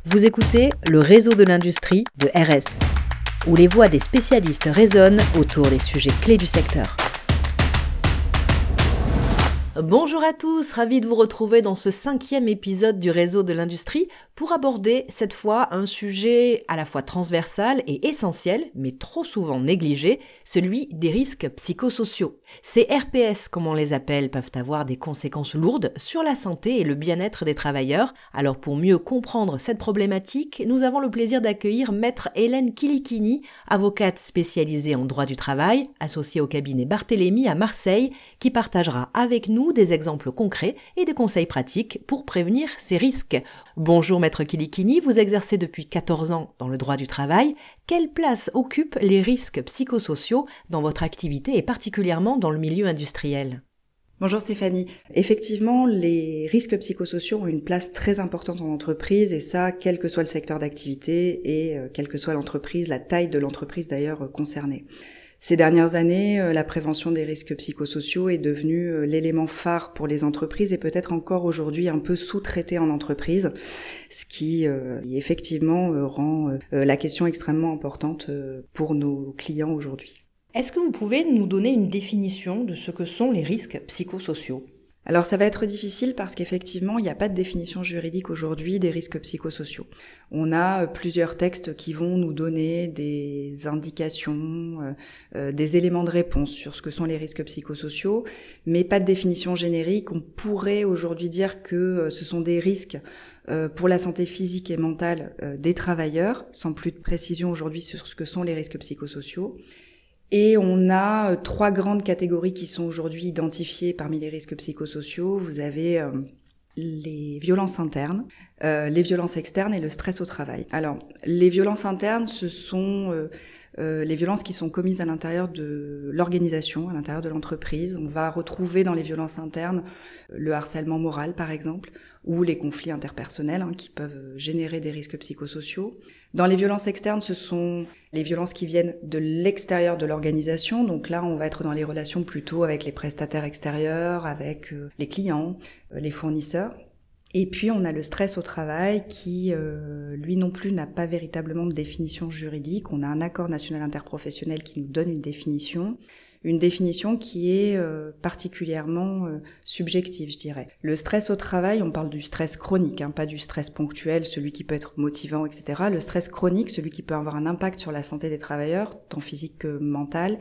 Vous écoutez le réseau de l'industrie de RS, où les voix des spécialistes résonnent autour des sujets clés du secteur. Bonjour à tous, ravi de vous retrouver dans ce 5e épisode du réseau de l'industrie pour aborder cette fois un sujet à la fois transversal et essentiel, mais trop souvent négligé, celui des risques psychosociaux. Ces RPS, comme on les appelle, peuvent avoir des conséquences lourdes sur la santé et le bien-être des travailleurs. Alors pour mieux comprendre cette problématique, nous avons le plaisir d'accueillir Maître Hélène Kilikini, avocate spécialisée en droit du travail, associée au cabinet Barthélémy à Marseille, qui partagera avec nous des exemples concrets et des conseils pratiques pour prévenir ces risques. Bonjour Maître Kilikini, vous exercez depuis 14 ans dans le droit du travail. Quelle place occupent les risques psychosociaux dans votre activité et particulièrement dans le milieu industriel ? Bonjour Stéphanie. Effectivement, les risques psychosociaux ont une place très importante en entreprise et ça, quel que soit le secteur d'activité et quelle que soit l'entreprise, la taille de l'entreprise d'ailleurs concernée. Ces dernières années, la prévention des risques psychosociaux est devenue l'élément phare pour les entreprises et peut-être encore aujourd'hui un peu sous-traité en entreprise, ce qui effectivement rend la question extrêmement importante pour nos clients aujourd'hui. Est-ce que vous pouvez nous donner une définition de ce que sont les risques psychosociaux ? Alors ça va être difficile parce qu'effectivement, il n'y a pas de définition juridique aujourd'hui des risques psychosociaux. On a plusieurs textes qui vont nous donner des indications, des éléments de réponse sur ce que sont les risques psychosociaux, mais pas de définition générique. On pourrait aujourd'hui dire que ce sont des risques pour la santé physique et mentale des travailleurs, sans plus de précision aujourd'hui sur ce que sont les risques psychosociaux. Et on a 3 grandes catégories qui sont aujourd'hui identifiées parmi les risques psychosociaux. Vous avez les violences internes, les violences externes et le stress au travail. Alors, les violences internes, ce sont les violences qui sont commises à l'intérieur de l'organisation, à l'intérieur de l'entreprise. On va retrouver dans les violences internes le harcèlement moral, par exemple, ou les conflits interpersonnels qui peuvent générer des risques psychosociaux. Dans les violences externes, ce sont les violences qui viennent de l'extérieur de l'organisation. Donc là, on va être dans les relations plutôt avec les prestataires extérieurs, avec les clients, les fournisseurs. Et puis, on a le stress au travail qui, lui non plus, n'a pas véritablement de définition juridique. On a un accord national interprofessionnel qui nous donne une définition qui est particulièrement subjective, je dirais. Le stress au travail, on parle du stress chronique, pas du stress ponctuel, celui qui peut être motivant, etc. Le stress chronique, celui qui peut avoir un impact sur la santé des travailleurs, tant physique que mentale,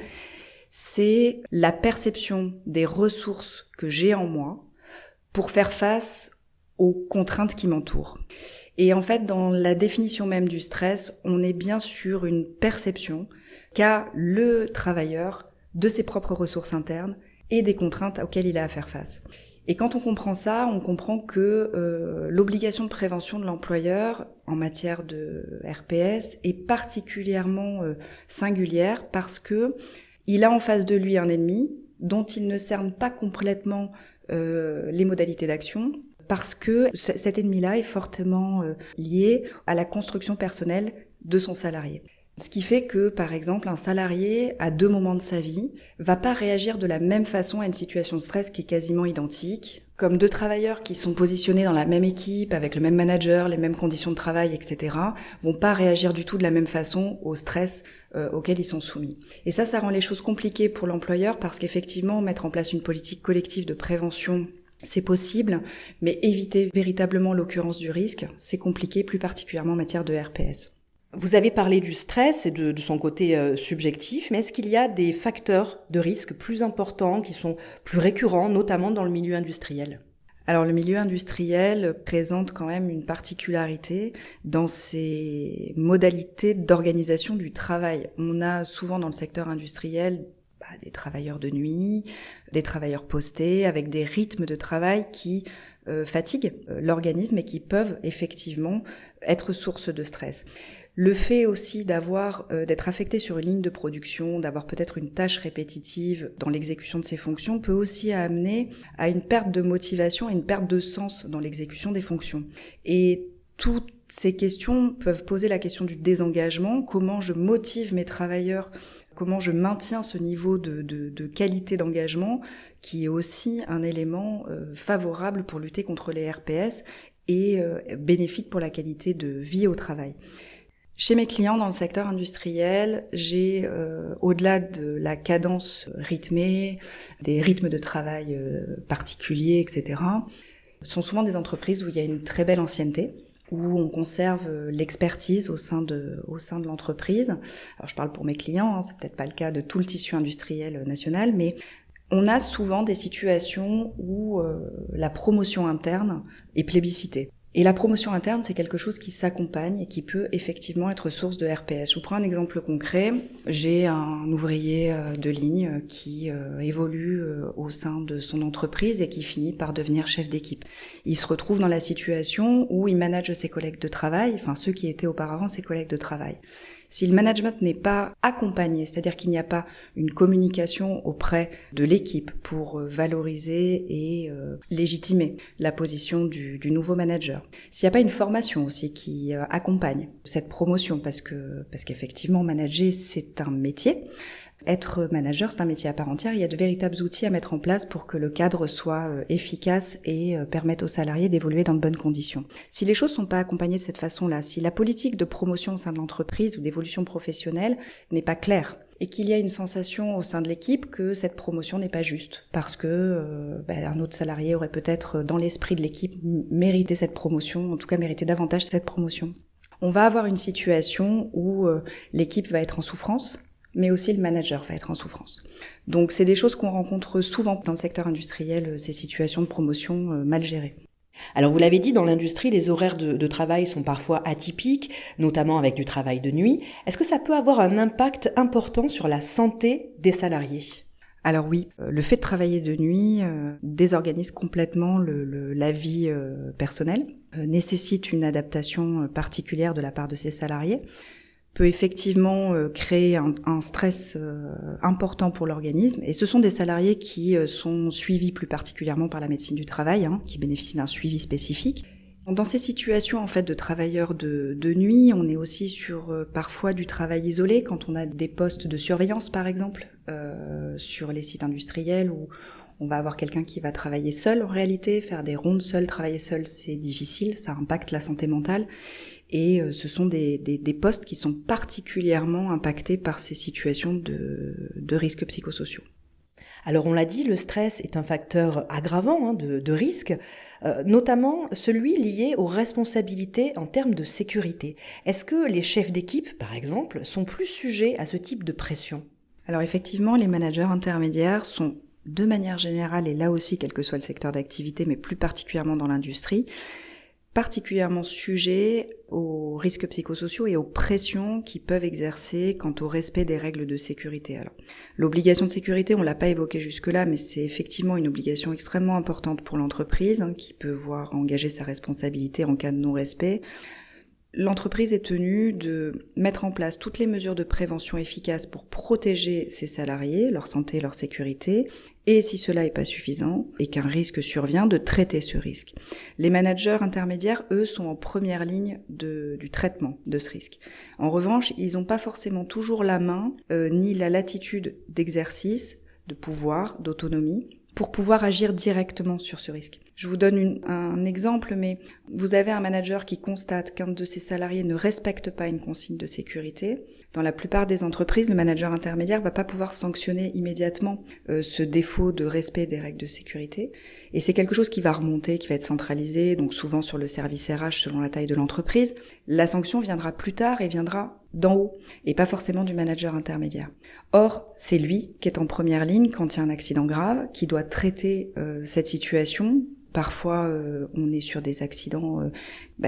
c'est la perception des ressources que j'ai en moi pour faire face aux contraintes qui m'entourent. Et en fait, dans la définition même du stress, on est bien sur une perception qu'a le travailleur de ses propres ressources internes et des contraintes auxquelles il a à faire face. Et quand on comprend ça, on comprend que l'obligation de prévention de l'employeur en matière de RPS est particulièrement singulière parce que il a en face de lui un ennemi dont il ne cerne pas complètement les modalités d'action, parce que cet ennemi-là est fortement lié à la construction personnelle de son salarié. Ce qui fait que, par exemple, un salarié, à 2 moments de sa vie, va pas réagir de la même façon à une situation de stress qui est quasiment identique. Comme 2 travailleurs qui sont positionnés dans la même équipe, avec le même manager, les mêmes conditions de travail, etc., vont pas réagir du tout de la même façon au stress auquel ils sont soumis. Et ça rend les choses compliquées pour l'employeur parce qu'effectivement, mettre en place une politique collective de prévention, c'est possible, mais éviter véritablement l'occurrence du risque, c'est compliqué, plus particulièrement en matière de RPS. Vous avez parlé du stress et de son côté subjectif, mais est-ce qu'il y a des facteurs de risque plus importants qui sont plus récurrents, notamment dans le milieu industriel ? Alors le milieu industriel présente quand même une particularité dans ses modalités d'organisation du travail. On a souvent dans le secteur industriel des travailleurs de nuit, des travailleurs postés, avec des rythmes de travail qui fatiguent l'organisme et qui peuvent effectivement être source de stress. Le fait aussi d'être affecté sur une ligne de production, d'avoir peut-être une tâche répétitive dans l'exécution de ses fonctions peut aussi amener à une perte de motivation et une perte de sens dans l'exécution des fonctions. Et toutes ces questions peuvent poser la question du désengagement, comment je motive mes travailleurs, comment je maintiens ce niveau de qualité d'engagement qui est aussi un élément favorable pour lutter contre les RPS et bénéfique pour la qualité de vie au travail. Chez mes clients dans le secteur industriel, j'ai, au-delà de la cadence rythmée, des rythmes de travail particuliers, etc., ce sont souvent des entreprises où il y a une très belle ancienneté, où on conserve l'expertise au sein de l'entreprise. Alors je parle pour mes clients, c'est peut-être pas le cas de tout le tissu industriel national, mais on a souvent des situations où la promotion interne est plébiscitée. Et la promotion interne, c'est quelque chose qui s'accompagne et qui peut effectivement être source de RPS. Je vous prends un exemple concret. J'ai un ouvrier de ligne qui évolue au sein de son entreprise et qui finit par devenir chef d'équipe. Il se retrouve dans la situation où il manage ses collègues de travail, enfin ceux qui étaient auparavant ses collègues de travail. Si le management n'est pas accompagné, c'est-à-dire qu'il n'y a pas une communication auprès de l'équipe pour valoriser et légitimer la position du nouveau manager, s'il n'y a pas une formation aussi qui accompagne cette promotion, parce qu'effectivement manager c'est un métier, être manager, c'est un métier à part entière. Il y a de véritables outils à mettre en place pour que le cadre soit efficace et permette aux salariés d'évoluer dans de bonnes conditions. Si les choses sont pas accompagnées de cette façon-là, si la politique de promotion au sein de l'entreprise ou d'évolution professionnelle n'est pas claire, et qu'il y a une sensation au sein de l'équipe que cette promotion n'est pas juste, parce que un autre salarié aurait peut-être, dans l'esprit de l'équipe, mérité cette promotion, en tout cas mérité davantage cette promotion, on va avoir une situation où l'équipe va être en souffrance, mais aussi le manager va être en souffrance. Donc c'est des choses qu'on rencontre souvent dans le secteur industriel, ces situations de promotion mal gérées. Alors vous l'avez dit, dans l'industrie, les horaires de travail sont parfois atypiques, notamment avec du travail de nuit. Est-ce que ça peut avoir un impact important sur la santé des salariés ? Alors oui, le fait de travailler de nuit désorganise complètement la vie personnelle, nécessite une adaptation particulière de la part de ses salariés, peut effectivement créer un stress important pour l'organisme. Et ce sont des salariés qui sont suivis plus particulièrement par la médecine du travail, qui bénéficient d'un suivi spécifique. Dans ces situations en fait de travailleurs de nuit, on est aussi sur parfois du travail isolé, quand on a des postes de surveillance par exemple, sur les sites industriels où on va avoir quelqu'un qui va travailler seul en réalité, faire des rondes seul, travailler seul c'est difficile, ça impacte la santé mentale. Et ce sont des postes qui sont particulièrement impactés par ces situations de risques psychosociaux. Alors on l'a dit, le stress est un facteur aggravant de risque, notamment celui lié aux responsabilités en termes de sécurité. Est-ce que les chefs d'équipe, par exemple, sont plus sujets à ce type de pression ? Alors effectivement, les managers intermédiaires sont de manière générale, et là aussi quel que soit le secteur d'activité, mais plus particulièrement dans l'industrie, particulièrement sujet aux risques psychosociaux et aux pressions qui peuvent exercer quant au respect des règles de sécurité. Alors, l'obligation de sécurité, on l'a pas évoqué jusque-là, mais c'est effectivement une obligation extrêmement importante pour l'entreprise, qui peut voir engager sa responsabilité en cas de non-respect. L'entreprise est tenue de mettre en place toutes les mesures de prévention efficaces pour protéger ses salariés, leur santé, leur sécurité, et si cela n'est pas suffisant et qu'un risque survient, de traiter ce risque. Les managers intermédiaires, eux, sont en première ligne du traitement de ce risque. En revanche, ils n'ont pas forcément toujours la main, ni la latitude d'exercice, de pouvoir, d'autonomie, pour pouvoir agir directement sur ce risque. Je vous donne un exemple, mais vous avez un manager qui constate qu'un de ses salariés ne respecte pas une consigne de sécurité. Dans la plupart des entreprises, le manager intermédiaire va pas pouvoir sanctionner immédiatement ce défaut de respect des règles de sécurité. Et c'est quelque chose qui va remonter, qui va être centralisé, donc souvent sur le service RH selon la taille de l'entreprise. La sanction viendra plus tard et viendra d'en haut, et pas forcément du manager intermédiaire. Or, c'est lui qui est en première ligne quand il y a un accident grave, qui doit traiter cette situation. Parfois, on est sur des accidents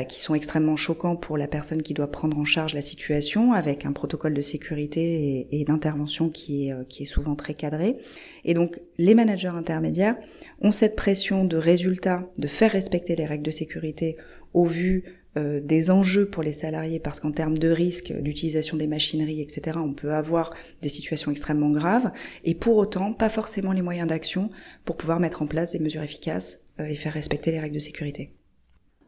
qui sont extrêmement choquants pour la personne qui doit prendre en charge la situation, avec un protocole de sécurité et d'intervention qui est souvent très cadré. Et donc, les managers intermédiaires ont cette pression de résultat, de faire respecter les règles de sécurité au vu des enjeux pour les salariés, parce qu'en termes de risque, d'utilisation des machineries, etc., on peut avoir des situations extrêmement graves, et pour autant, pas forcément les moyens d'action pour pouvoir mettre en place des mesures efficaces et faire respecter les règles de sécurité.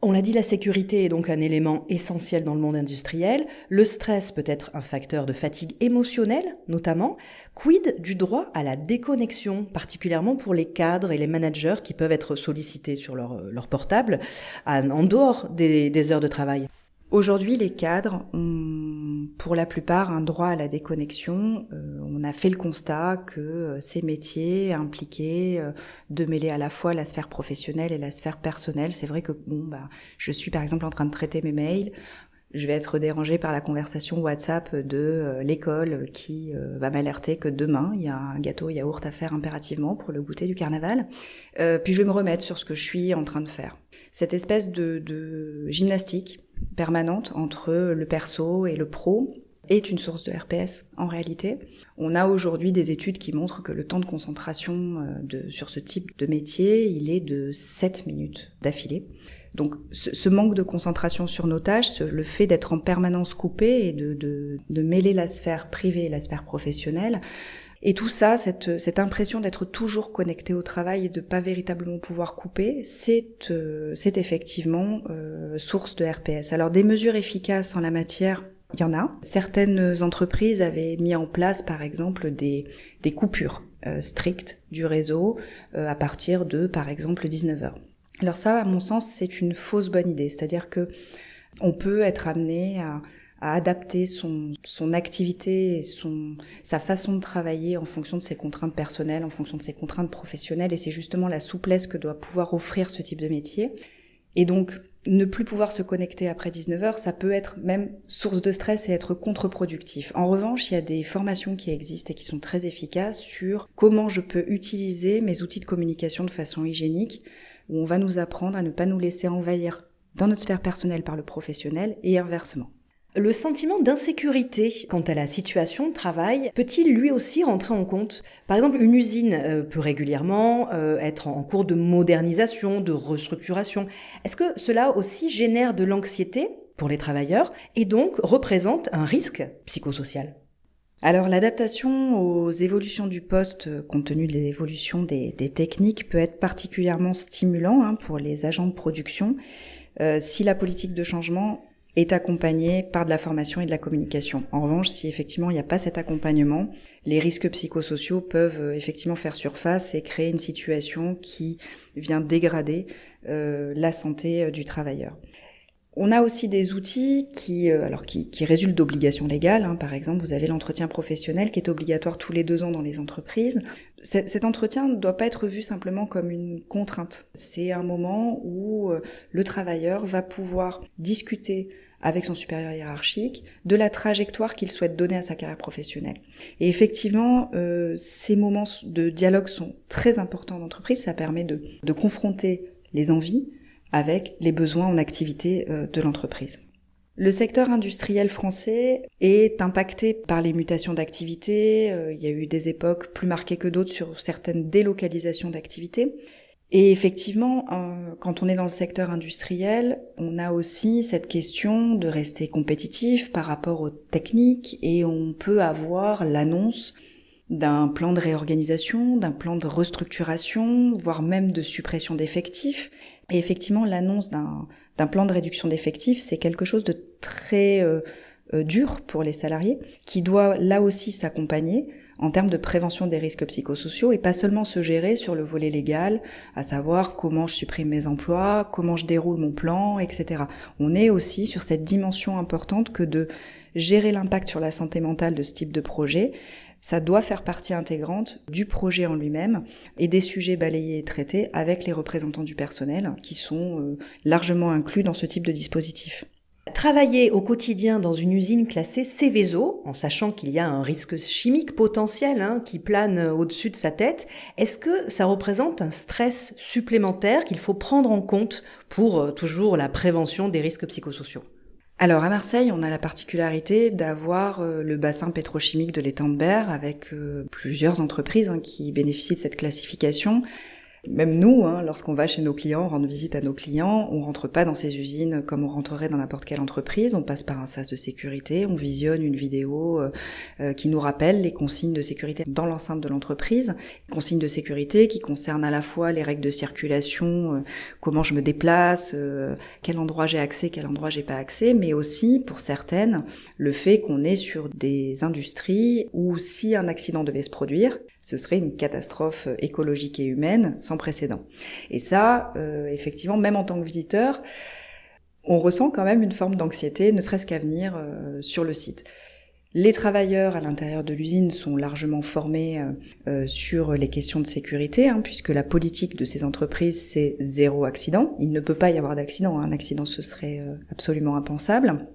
On l'a dit, la sécurité est donc un élément essentiel dans le monde industriel. Le stress peut être un facteur de fatigue émotionnelle, notamment. Quid du droit à la déconnexion, particulièrement pour les cadres et les managers qui peuvent être sollicités sur leur portable en dehors des heures de travail? Aujourd'hui, les cadres ont, pour la plupart, un droit à la déconnexion. On a fait le constat que ces métiers impliquaient de mêler à la fois la sphère professionnelle et la sphère personnelle. C'est vrai que je suis par exemple en train de traiter mes mails. Je vais être dérangée par la conversation WhatsApp de l'école qui va m'alerter que demain, il y a un gâteau yaourt à faire impérativement pour le goûter du carnaval. Puis je vais me remettre sur ce que je suis en train de faire. Cette espèce de gymnastique permanente entre le perso et le pro est une source de RPS en réalité. On a aujourd'hui des études qui montrent que le temps de concentration sur ce type de métier, il est de 7 minutes d'affilée. Donc ce manque de concentration sur nos tâches, le fait d'être en permanence coupé et de mêler la sphère privée et la sphère professionnelle, et tout ça, cette impression d'être toujours connecté au travail et de pas véritablement pouvoir couper, c'est effectivement source de RPS. Alors des mesures efficaces en la matière, il y en a. Certaines entreprises avaient mis en place par exemple des coupures strictes du réseau à partir de par exemple 19h. Alors ça, à mon sens, c'est une fausse bonne idée, c'est-à-dire que on peut être amené à adapter son activité et sa façon de travailler en fonction de ses contraintes personnelles, en fonction de ses contraintes professionnelles, et c'est justement la souplesse que doit pouvoir offrir ce type de métier. Et donc, ne plus pouvoir se connecter après 19h, ça peut être même source de stress et être contre-productif. En revanche, il y a des formations qui existent et qui sont très efficaces sur comment je peux utiliser mes outils de communication de façon hygiénique, où on va nous apprendre à ne pas nous laisser envahir dans notre sphère personnelle par le professionnel et inversement. Le sentiment d'insécurité quant à la situation de travail peut-il lui aussi rentrer en compte? Par exemple, une usine peut régulièrement être en cours de modernisation, de restructuration. Est-ce que cela aussi génère de l'anxiété pour les travailleurs et donc représente un risque psychosocial? Alors l'adaptation aux évolutions du poste, compte tenu de l'évolution des techniques, peut être particulièrement stimulant pour les agents de production si la politique de changement est accompagnée par de la formation et de la communication. En revanche, si effectivement il n'y a pas cet accompagnement, les risques psychosociaux peuvent effectivement faire surface et créer une situation qui vient dégrader la santé du travailleur. On a aussi des outils qui résultent d'obligations légales. Par exemple, vous avez l'entretien professionnel qui est obligatoire tous les 2 ans dans les entreprises. Cet entretien ne doit pas être vu simplement comme une contrainte. C'est un moment où le travailleur va pouvoir discuter avec son supérieur hiérarchique de la trajectoire qu'il souhaite donner à sa carrière professionnelle. Et effectivement, ces moments de dialogue sont très importants en entreprise. Ça permet de confronter les envies avec les besoins en activité de l'entreprise. Le secteur industriel français est impacté par les mutations d'activité. Il y a eu des époques plus marquées que d'autres sur certaines délocalisations d'activité. Et effectivement, quand on est dans le secteur industriel, on a aussi cette question de rester compétitif par rapport aux techniques et on peut avoir l'annonce d'un plan de réorganisation, d'un plan de restructuration, voire même de suppression d'effectifs. Et effectivement, l'annonce d'un plan de réduction d'effectifs, c'est quelque chose de très dur pour les salariés, qui doit là aussi s'accompagner en termes de prévention des risques psychosociaux et pas seulement se gérer sur le volet légal, à savoir comment je supprime mes emplois, comment je déroule mon plan, etc. On est aussi sur cette dimension importante que de gérer l'impact sur la santé mentale de ce type de projet. Ça doit faire partie intégrante du projet en lui-même et des sujets balayés et traités avec les représentants du personnel qui sont largement inclus dans ce type de dispositif. Travailler au quotidien dans une usine classée Seveso, en sachant qu'il y a un risque chimique potentiel qui plane au-dessus de sa tête, est-ce que ça représente un stress supplémentaire qu'il faut prendre en compte pour toujours la prévention des risques psychosociaux ? Alors à Marseille, on a la particularité d'avoir le bassin pétrochimique de l'étang de Berre avec plusieurs entreprises qui bénéficient de cette classification. Même nous, lorsqu'on va chez nos clients, rendre visite à nos clients, on rentre pas dans ces usines comme on rentrerait dans n'importe quelle entreprise. On passe par un sas de sécurité, on visionne une vidéo qui nous rappelle les consignes de sécurité dans l'enceinte de l'entreprise. Consignes de sécurité qui concernent à la fois les règles de circulation, comment je me déplace, quel endroit j'ai accès, quel endroit j'ai pas accès, mais aussi, pour certaines, le fait qu'on est sur des industries où si un accident devait se produire, ce serait une catastrophe écologique et humaine sans précédent. Et ça, effectivement, même en tant que visiteur, on ressent quand même une forme d'anxiété, ne serait-ce qu'à venir sur le site. Les travailleurs à l'intérieur de l'usine sont largement formés sur les questions de sécurité, puisque la politique de ces entreprises, c'est 0 accident. Il ne peut pas y avoir d'accident, un accident ce serait absolument impensable.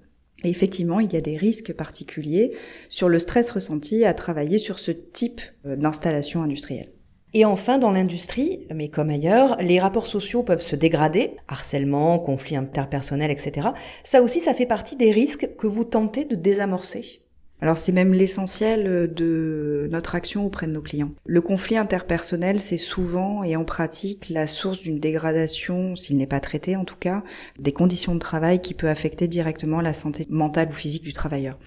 Et effectivement, il y a des risques particuliers sur le stress ressenti à travailler sur ce type d'installation industrielle. Et enfin, dans l'industrie, mais comme ailleurs, les rapports sociaux peuvent se dégrader, harcèlement, conflits interpersonnels, etc. Ça aussi, ça fait partie des risques que vous tentez de désamorcer. Alors c'est même l'essentiel de notre action auprès de nos clients. Le conflit interpersonnel, c'est souvent et en pratique la source d'une dégradation, s'il n'est pas traité en tout cas, des conditions de travail qui peut affecter directement la santé mentale ou physique du travailleur.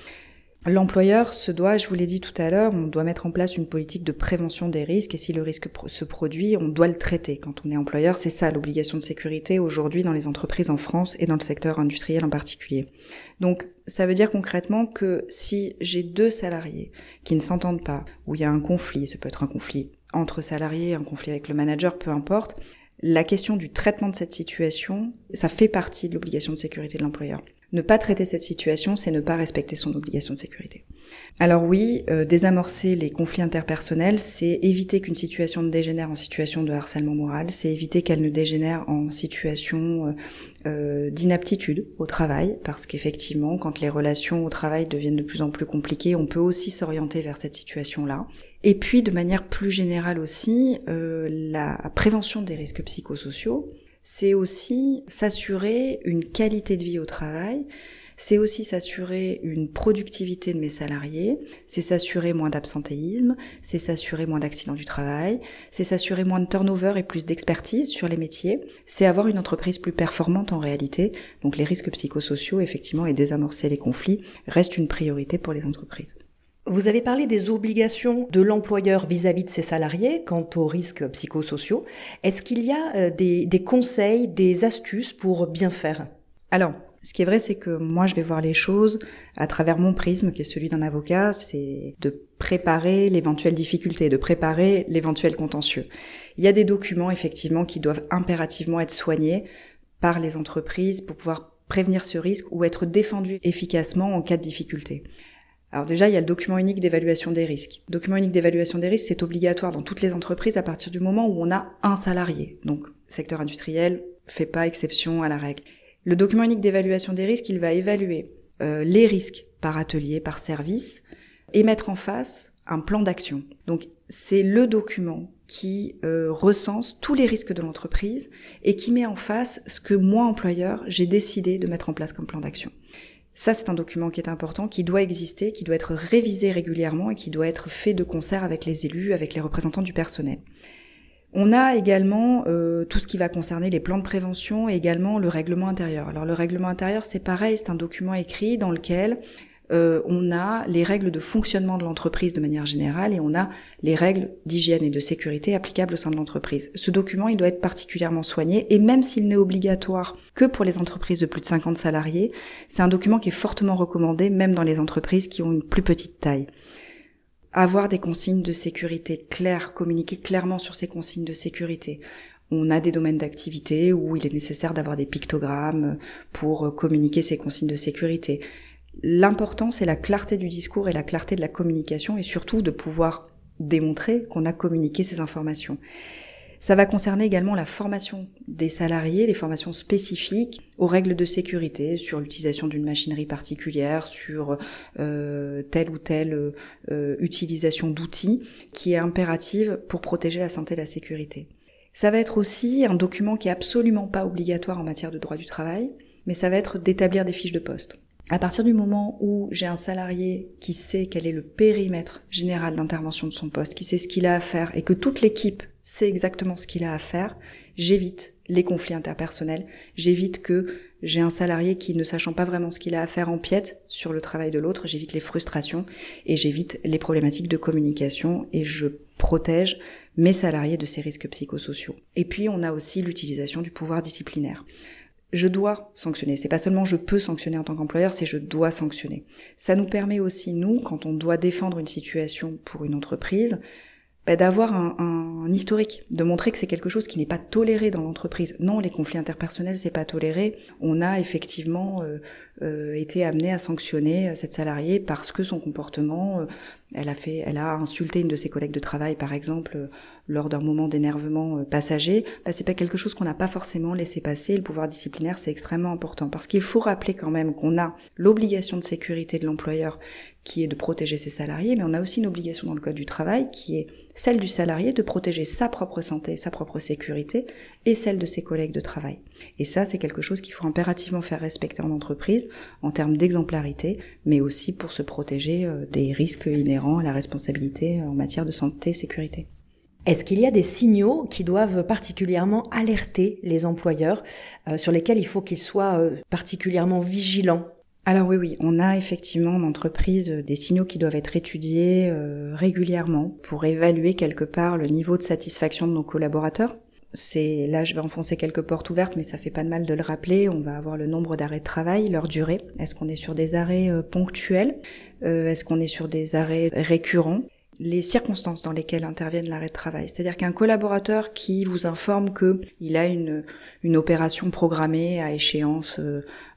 L'employeur se doit, je vous l'ai dit tout à l'heure, on doit mettre en place une politique de prévention des risques et si le risque se produit, on doit le traiter. Quand on est employeur, c'est ça l'obligation de sécurité aujourd'hui dans les entreprises en France et dans le secteur industriel en particulier. Donc ça veut dire concrètement que si j'ai 2 salariés qui ne s'entendent pas, où il y a un conflit, ça peut être un conflit entre salariés, un conflit avec le manager, peu importe, la question du traitement de cette situation, ça fait partie de l'obligation de sécurité de l'employeur. Ne pas traiter cette situation, c'est ne pas respecter son obligation de sécurité. Alors oui, désamorcer les conflits interpersonnels, c'est éviter qu'une situation ne dégénère en situation de harcèlement moral, c'est éviter qu'elle ne dégénère en situation d'inaptitude au travail, parce qu'effectivement, quand les relations au travail deviennent de plus en plus compliquées, on peut aussi s'orienter vers cette situation-là. Et puis, de manière plus générale aussi, la prévention des risques psychosociaux, c'est aussi s'assurer une qualité de vie au travail, c'est aussi s'assurer une productivité de mes salariés, c'est s'assurer moins d'absentéisme, c'est s'assurer moins d'accidents du travail, c'est s'assurer moins de turnover et plus d'expertise sur les métiers, c'est avoir une entreprise plus performante en réalité. Donc les risques psychosociaux, effectivement, et désamorcer les conflits restent une priorité pour les entreprises. Vous avez parlé des obligations de l'employeur vis-à-vis de ses salariés quant aux risques psychosociaux. Est-ce qu'il y a des conseils, des astuces pour bien faire ? Alors, ce qui est vrai, c'est que moi, je vais voir les choses à travers mon prisme, qui est celui d'un avocat, c'est de préparer l'éventuelle difficulté, de préparer l'éventuel contentieux. Il y a des documents, effectivement, qui doivent impérativement être soignés par les entreprises pour pouvoir prévenir ce risque ou être défendus efficacement en cas de difficulté. Alors déjà, il y a le document unique d'évaluation des risques. Le document unique d'évaluation des risques, c'est obligatoire dans toutes les entreprises à partir du moment où on a un salarié. Donc, secteur industriel fait pas exception à la règle. Le document unique d'évaluation des risques, il va évaluer les risques par atelier, par service, et mettre en face un plan d'action. Donc, c'est le document qui recense tous les risques de l'entreprise et qui met en face ce que moi, employeur, j'ai décidé de mettre en place comme plan d'action. Ça, c'est un document qui est important, qui doit exister, qui doit être révisé régulièrement et qui doit être fait de concert avec les élus, avec les représentants du personnel. On a également tout ce qui va concerner les plans de prévention et également le règlement intérieur. Alors le règlement intérieur, c'est pareil, c'est un document écrit dans lequel on a les règles de fonctionnement de l'entreprise de manière générale et on a les règles d'hygiène et de sécurité applicables au sein de l'entreprise. Ce document, il doit être particulièrement soigné et même s'il n'est obligatoire que pour les entreprises de plus de 50 salariés, c'est un document qui est fortement recommandé même dans les entreprises qui ont une plus petite taille. Avoir des consignes de sécurité claires, communiquer clairement sur ces consignes de sécurité. On a des domaines d'activité où il est nécessaire d'avoir des pictogrammes pour communiquer ces consignes de sécurité. L'important, c'est la clarté du discours et la clarté de la communication et surtout de pouvoir démontrer qu'on a communiqué ces informations. Ça va concerner également la formation des salariés, les formations spécifiques aux règles de sécurité sur l'utilisation d'une machinerie particulière, sur telle ou telle utilisation d'outils qui est impérative pour protéger la santé et la sécurité. Ça va être aussi un document qui est absolument pas obligatoire en matière de droit du travail, mais ça va être d'établir des fiches de poste. À partir du moment où j'ai un salarié qui sait quel est le périmètre général d'intervention de son poste, qui sait ce qu'il a à faire et que toute l'équipe sait exactement ce qu'il a à faire, j'évite les conflits interpersonnels, j'évite que j'ai un salarié qui, ne sachant pas vraiment ce qu'il a à faire, empiète sur le travail de l'autre, j'évite les frustrations et j'évite les problématiques de communication et je protège mes salariés de ces risques psychosociaux. Et puis on a aussi l'utilisation du pouvoir disciplinaire. Je dois sanctionner. C'est pas seulement je peux sanctionner en tant qu'employeur, c'est je dois sanctionner. Ça nous permet aussi, nous, quand on doit défendre une situation pour une entreprise, d'avoir un historique, de montrer que c'est quelque chose qui n'est pas toléré dans l'entreprise. Non, les conflits interpersonnels, c'est pas toléré. On a effectivement été amené à sanctionner cette salariée parce que son comportement, elle a insulté une de ses collègues de travail, par exemple, lors d'un moment d'énervement passager. C'est pas quelque chose qu'on n'a pas forcément laissé passer. Le pouvoir disciplinaire, c'est extrêmement important parce qu'il faut rappeler quand même qu'on a l'obligation de sécurité de l'employeur qui est de protéger ses salariés, mais on a aussi une obligation dans le code du travail qui est celle du salarié de protéger sa propre santé, sa propre sécurité et celle de ses collègues de travail. Et ça, c'est quelque chose qu'il faut impérativement faire respecter en entreprise en termes d'exemplarité, mais aussi pour se protéger des risques inhérents à la responsabilité en matière de santé et sécurité. Est-ce qu'il y a des signaux qui doivent particulièrement alerter les employeurs, sur lesquels il faut qu'ils soient particulièrement vigilants ? Alors oui, on a effectivement en entreprise des signaux qui doivent être étudiés régulièrement pour évaluer quelque part le niveau de satisfaction de nos collaborateurs. Là, je vais enfoncer quelques portes ouvertes, mais ça fait pas de mal de le rappeler. On va avoir le nombre d'arrêts de travail, leur durée. Est-ce qu'on est sur des arrêts ponctuels ? Est-ce qu'on est sur des arrêts récurrents ? Les circonstances dans lesquelles interviennent l'arrêt de travail. C'est-à-dire qu'un collaborateur qui vous informe qu'il a une opération programmée à échéance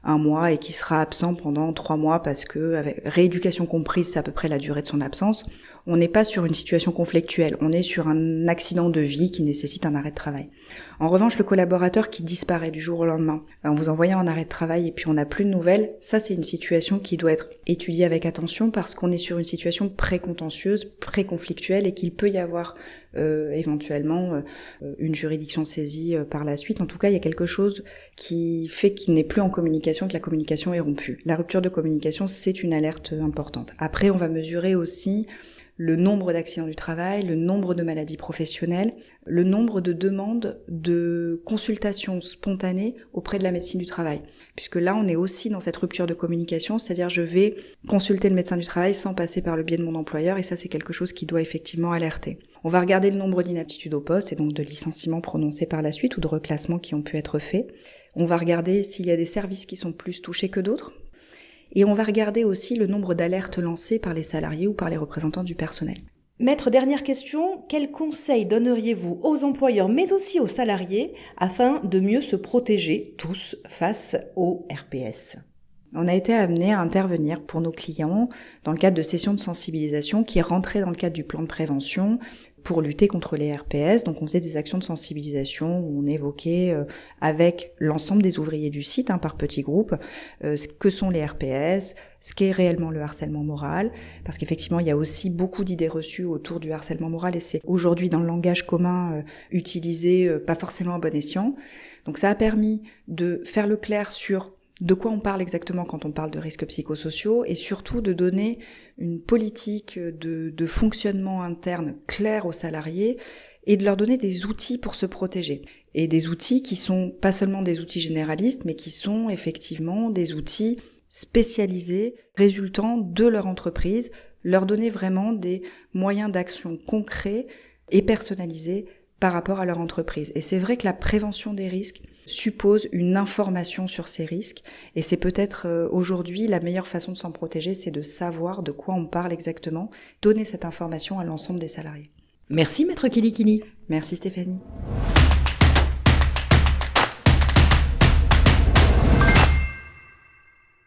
1 mois et qui sera absent pendant 3 mois parce que, avec rééducation comprise, c'est à peu près la durée de son absence, on n'est pas sur une situation conflictuelle, on est sur un accident de vie qui nécessite un arrêt de travail. En revanche, le collaborateur qui disparaît du jour au lendemain, en vous envoyant un arrêt de travail et puis on n'a plus de nouvelles, ça c'est une situation qui doit être étudiée avec attention parce qu'on est sur une situation pré-contentieuse, pré-conflictuelle et qu'il peut y avoir éventuellement une juridiction saisie par la suite. En tout cas, il y a quelque chose qui fait qu'il n'est plus en communication, que la communication est rompue. La rupture de communication, c'est une alerte importante. Après, on va mesurer aussi le nombre d'accidents du travail, le nombre de maladies professionnelles, le nombre de demandes de consultations spontanées auprès de la médecine du travail. Puisque là, on est aussi dans cette rupture de communication, c'est-à-dire je vais consulter le médecin du travail sans passer par le biais de mon employeur, et ça, c'est quelque chose qui doit effectivement alerter. On va regarder le nombre d'inaptitudes au poste, et donc de licenciements prononcés par la suite, ou de reclassements qui ont pu être faits. On va regarder s'il y a des services qui sont plus touchés que d'autres. Et on va regarder aussi le nombre d'alertes lancées par les salariés ou par les représentants du personnel. Maître, dernière question, quels conseils donneriez-vous aux employeurs mais aussi aux salariés afin de mieux se protéger tous face au RPS ? On a été amené à intervenir pour nos clients dans le cadre de sessions de sensibilisation qui rentraient dans le cadre du plan de prévention pour lutter contre les RPS. Donc on faisait des actions de sensibilisation où on évoquait avec l'ensemble des ouvriers du site, par petits groupes, ce que sont les RPS, ce qu'est réellement le harcèlement moral, parce qu'effectivement il y a aussi beaucoup d'idées reçues autour du harcèlement moral et c'est aujourd'hui dans le langage commun utilisé pas forcément à bon escient. Donc ça a permis de faire le clair sur de quoi on parle exactement quand on parle de risques psychosociaux et surtout de donner une politique de fonctionnement interne claire aux salariés et de leur donner des outils pour se protéger. Et des outils qui sont pas seulement des outils généralistes, mais qui sont effectivement des outils spécialisés résultant de leur entreprise, leur donner vraiment des moyens d'action concrets et personnalisés par rapport à leur entreprise. Et c'est vrai que la prévention des risques suppose une information sur ces risques et c'est peut-être aujourd'hui la meilleure façon de s'en protéger, c'est de savoir de quoi on parle exactement, donner cette information à l'ensemble des salariés. Merci Maître Kilikili. Merci Stéphanie.